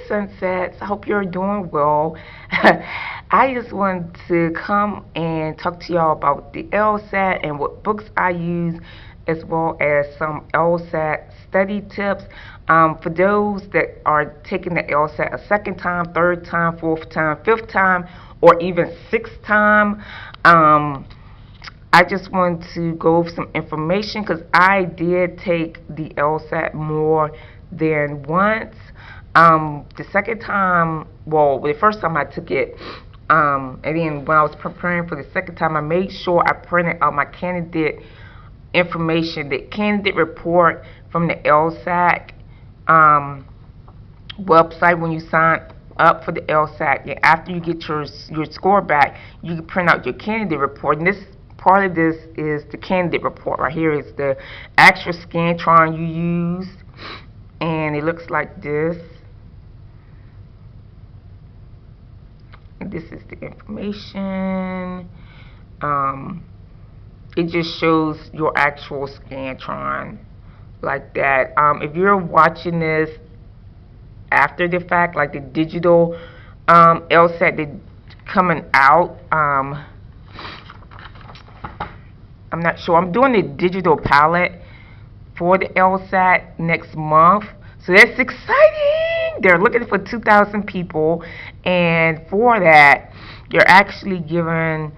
Sunsets. I hope you're doing well. I just wanted to come and talk to y'all about the LSAT and what books I use, as well as some LSAT study tips. For those that are taking the LSAT a second time, third time, fourth time, fifth time, or even sixth time, I just wanted to go over some information because I did take the LSAT more than once. The second time, well, the first time I took it, and then when I was preparing for the second time, I made sure I printed out my candidate information, the candidate report from the LSAT website. When you sign up for the LSAT, after you get your score back, you can print out your candidate report. And this part of this is the candidate report. Right here is the actual Scantron you used, and it looks like this. And this is the information. It just shows your actual Scantron like that. If you're watching this after the fact, like the digital LSAT that's coming out, I'm not sure. I'm doing the digital palette for the LSAT next month, so that's exciting. They're looking for 2,000 people, and for that, you're actually given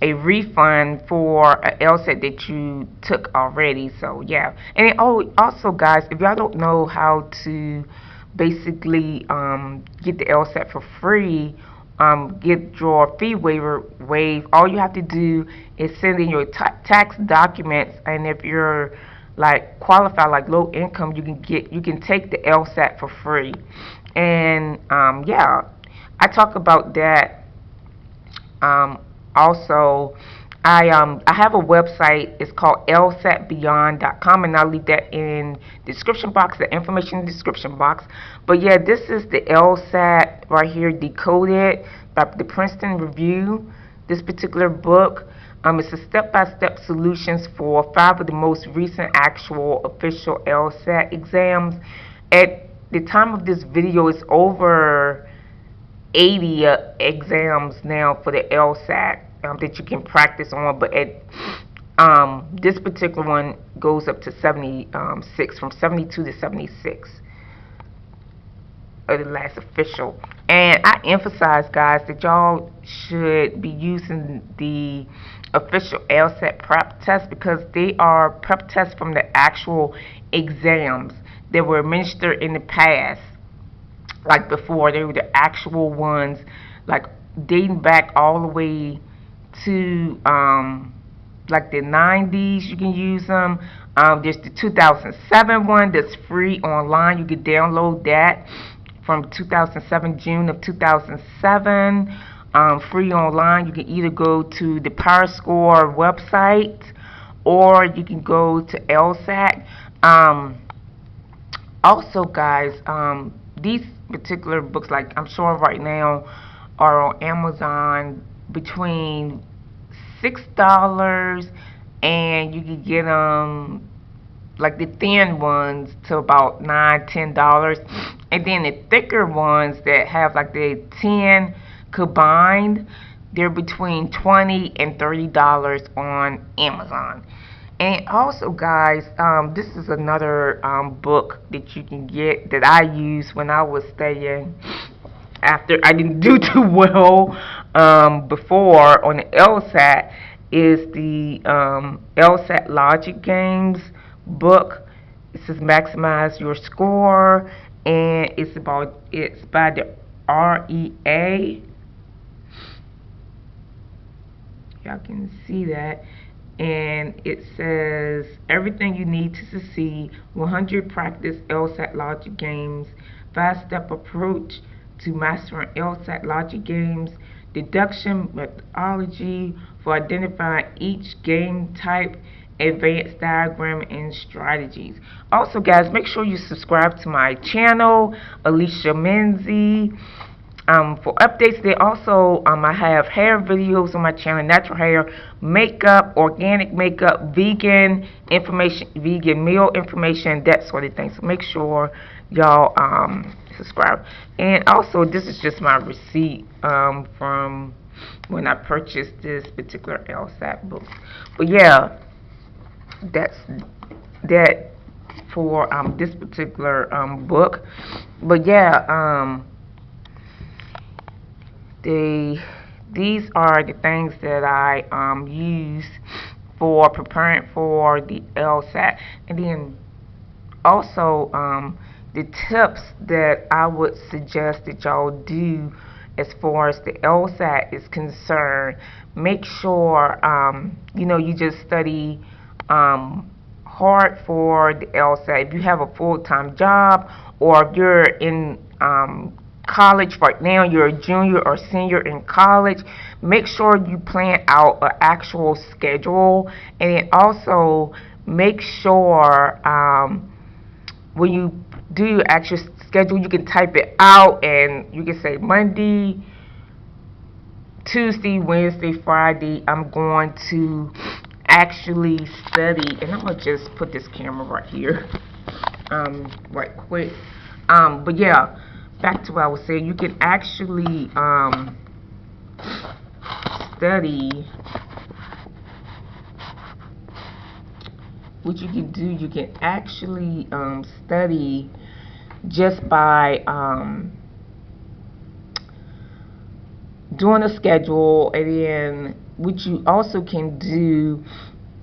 a refund for an LSAT that you took already. So yeah, and also guys, if y'all don't know how to basically get the LSAT for free, get your fee waiver waived, all you have to do is send in your tax documents, and if you're like qualified, like low income, you can take the LSAT for free. And yeah, I talk about that. Also, I have a website. It's called lsatbeyond.com, and I'll leave that in the description box, the information in the description box. But yeah, this is the LSAT right here, decoded by the Princeton Review. This particular book, it's a step-by-step solutions for 5 of the most recent actual official LSAT exams. At the time of this video, it's over 80 exams now for the LSAT that you can practice on, but at this particular one goes up to 76, from 72 to 76 of the last official. And I emphasize, guys, that y'all should be using the official LSAT prep test, because they are prep tests from the actual exams that were administered in the past. Like before, they were the actual ones, like dating back all the way to like the 90s. You can use them. There's the 2007 one that's free online. You can download that from 2007, June of 2007, free online. You can either go to the PowerScore website, or you can go to LSAT. Also, guys, these particular books, like I'm sure right now, are on Amazon between $6, and you can get them, like the thin ones, to about $9–10, and then the thicker ones that have like the 10 combined, they're between $20 and $30 on Amazon. And also, guys, this is another book that you can get that I used when I was studying after I didn't do too well before on the LSAT, is the LSAT Logic Games book. It says Maximize Your Score, and it's by the REA. Y'all can see that. And it says everything you need to succeed, 100 practice LSAT logic games, 5-step approach to mastering LSAT logic games, deduction methodology for identifying each game type, advanced diagram and strategies. Also, guys, make sure you subscribe to my channel, Alicia Menzie. For updates, they also I have hair videos on my channel, natural hair, makeup, organic makeup, vegan information, vegan meal information, that sort of thing. So make sure y'all subscribe. And also, this is just my receipt from when I purchased this particular LSAT book. But yeah, that's that for this particular book. But yeah, these are the things that I use for preparing for the LSAT, and then also the tips that I would suggest that y'all do as far as the LSAT is concerned. Make sure you just study hard for the LSAT. If you have a full-time job, or if you're in college right now, you're a junior or senior in college, make sure you plan out an actual schedule, and then also make sure when you do your actual schedule, you can type it out and you can say Monday, Tuesday, Wednesday, Friday, I'm going to actually study. And I'm going to just put this camera right here right quick. But yeah, back to what I was saying, you can actually study. What you can do, you can actually study just by doing a schedule. And then what you also can do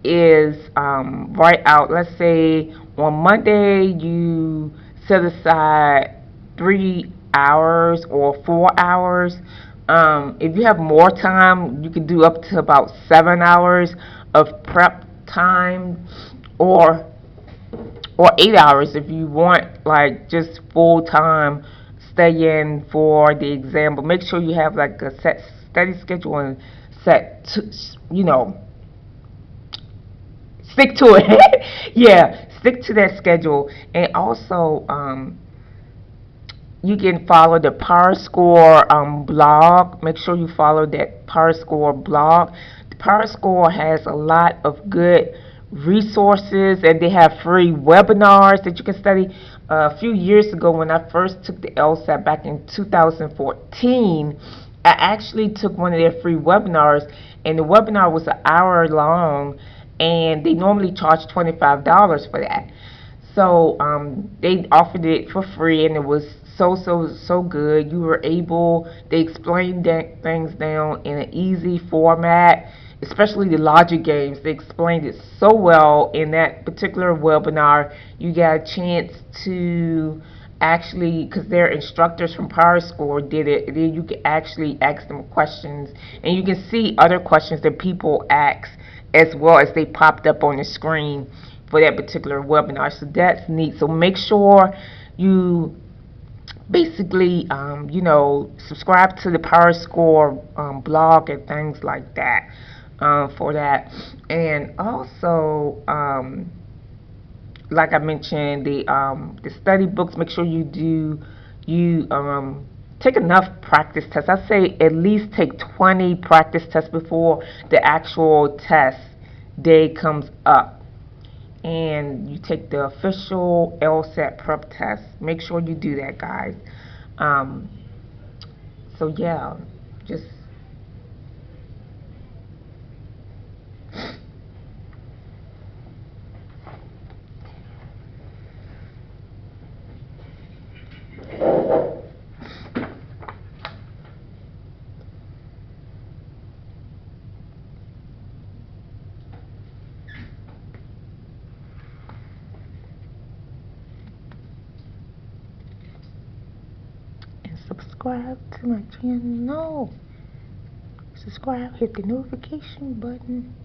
is write out, let's say on Monday you set aside 3 hours or 4 hours. If you have more time, you can do up to about 7 hours of prep time, or 8 hours if you want, like just full time studying for the exam. But make sure you have like a set study schedule and set to, stick to it. Yeah, stick to that schedule. And also you can follow the PowerScore blog. Make sure you follow that PowerScore blog. The PowerScore has a lot of good resources, and they have free webinars that you can study. A few years ago, when I first took the LSAT back in 2014, I actually took one of their free webinars, and the webinar was an hour long, and they normally charge $25 for that. So they offered it for free, and it was so good. You were able, they explained things down in an easy format, especially the logic games. They explained it so well in that particular webinar. You got a chance to actually, because their instructors from PowerScore did it, and then you can actually ask them questions, and you can see other questions that people ask as well as they popped up on the screen for that particular webinar. So that's neat. So make sure you basically subscribe to the PowerScore blog and things like that for that. And also like I mentioned, the study books, make sure you take enough practice tests. I say at least take 20 practice tests before the actual test day comes up. And you take the official LSAT prep test. Make sure you do that, guys. So yeah, just subscribe to my channel. Subscribe, hit the notification button.